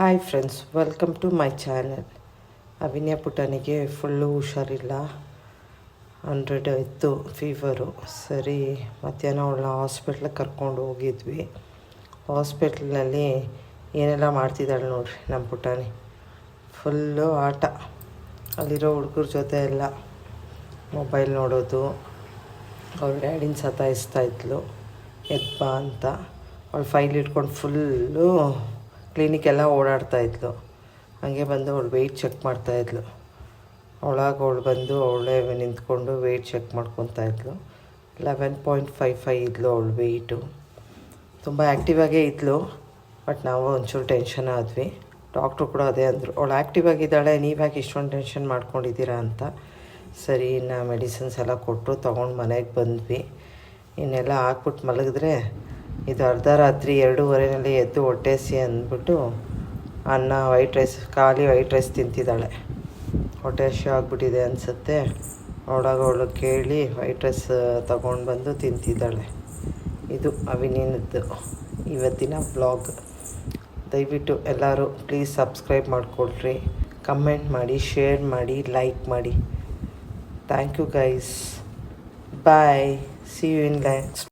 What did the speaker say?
Hi friends, welcome to my channel. Avinya ಪುಟನಿಗೆ full ಹುಷಾರಿಲ್ಲ, 100 ಇತ್ತು ಫೀವರು. ಸರಿ, ಮಧ್ಯಾಹ್ನ ಅವಳನ್ನ ಹಾಸ್ಪಿಟ್ಲಿಗೆ ಕರ್ಕೊಂಡು ಹೋಗಿದ್ವಿ. ಹಾಸ್ಪಿಟ್ಲಲ್ಲಿ ಏನೆಲ್ಲ ಮಾಡ್ತಿದ್ದಾಳೆ ನೋಡ್ರಿ ನಮ್ಮ ಪುಟಾಣಿ. ಫುಲ್ಲು ಆಟ, ಅಲ್ಲಿರೋ ಹುಡುಗರ ಜೊತೆ ಎಲ್ಲ ಮೊಬೈಲ್ ನೋಡೋದು. ಅವಳ ಡ್ಯಾಡಿನ ಸತಾಯಿಸ್ತಾಯಿದ್ಲು ಎದ್ಬಾ ಅಂತ. ಅವಳು ಫೈಲ್ ಇಟ್ಕೊಂಡು ಫುಲ್ಲು ಕ್ಲಿನಿಕ್ಕೆಲ್ಲ ಓಡಾಡ್ತಾಯಿದ್ಲು. ಹಾಗೆ ಬಂದು ಅವಳು ವೆಯ್ಟ್ ಚೆಕ್ ಮಾಡ್ತಾಯಿದ್ಲು. ಅವಳು ಬಂದು ಅವಳೇ ನಿಂತ್ಕೊಂಡು ವೆಯ್ಟ್ ಚೆಕ್ ಮಾಡ್ಕೊತಾಯಿದ್ಲು. 11.55 ಇದ್ಲು ಅವಳು ವೆಯ್ಟು. ತುಂಬ ಆ್ಯಕ್ಟಿವಾಗೇ ಇದ್ಲು. ಬಟ್ ನಾವು ಒಂಚೂರು ಟೆನ್ಷನ್ ಆದ್ವಿ. ಡಾಕ್ಟ್ರು ಕೂಡ ಅದೇ ಅಂದರು, ಅವಳು ಆ್ಯಕ್ಟಿವ್ ಆಗಿದ್ದಾಳೆ, ನೀವು ಯಾಕೆ ಇಷ್ಟೊಂದು ಟೆನ್ಷನ್ ಮಾಡ್ಕೊಂಡಿದ್ದೀರಾ ಅಂತ. ಸರಿ, ಇನ್ನು ಮೆಡಿಸಿನ್ಸ್ ಎಲ್ಲ ಕೊಟ್ಟು ತೊಗೊಂಡು ಮನೆಗೆ ಬಂದ್ವಿ. ಇನ್ನೆಲ್ಲ ಹಾಕ್ಬಿಟ್ಟು ಮಲಗಿದ್ರೆ ಇದು ಅರ್ಧ ರಾತ್ರಿ 2:30 ಎದ್ದು ಹೊಟ್ಟೆಸಿ ಅಂದ್ಬಿಟ್ಟು ಅನ್ನ ವೈಟ್ ರೈಸ್, ಖಾಲಿ ವೈಟ್ ರೈಸ್ ತಿಂತಿದ್ದಾಳೆ. ಹೊಟ್ಟೆ ಹಸಿವು ಆಗಿಬಿಟ್ಟಿದೆ ಅನಿಸುತ್ತೆ. ಅವಳು ಕೇಳಿ ವೈಟ್ ರೈಸ್ ತಗೊಂಡು ಬಂದು ತಿಂತಿದ್ದಾಳೆ. ಇದು ಅವಿನಿನದ್ದು ಇವತ್ತಿನ ಬ್ಲಾಗ್. ದಯವಿಟ್ಟು ಎಲ್ಲರೂ ಪ್ಲೀಸ್ ಸಬ್ಸ್ಕ್ರೈಬ್ ಮಾಡಿಕೊಡ್ರಿ, ಕಮೆಂಟ್ ಮಾಡಿ, ಶೇರ್ ಮಾಡಿ, ಲೈಕ್ ಮಾಡಿ. Thank you guys. Bye. See you in next.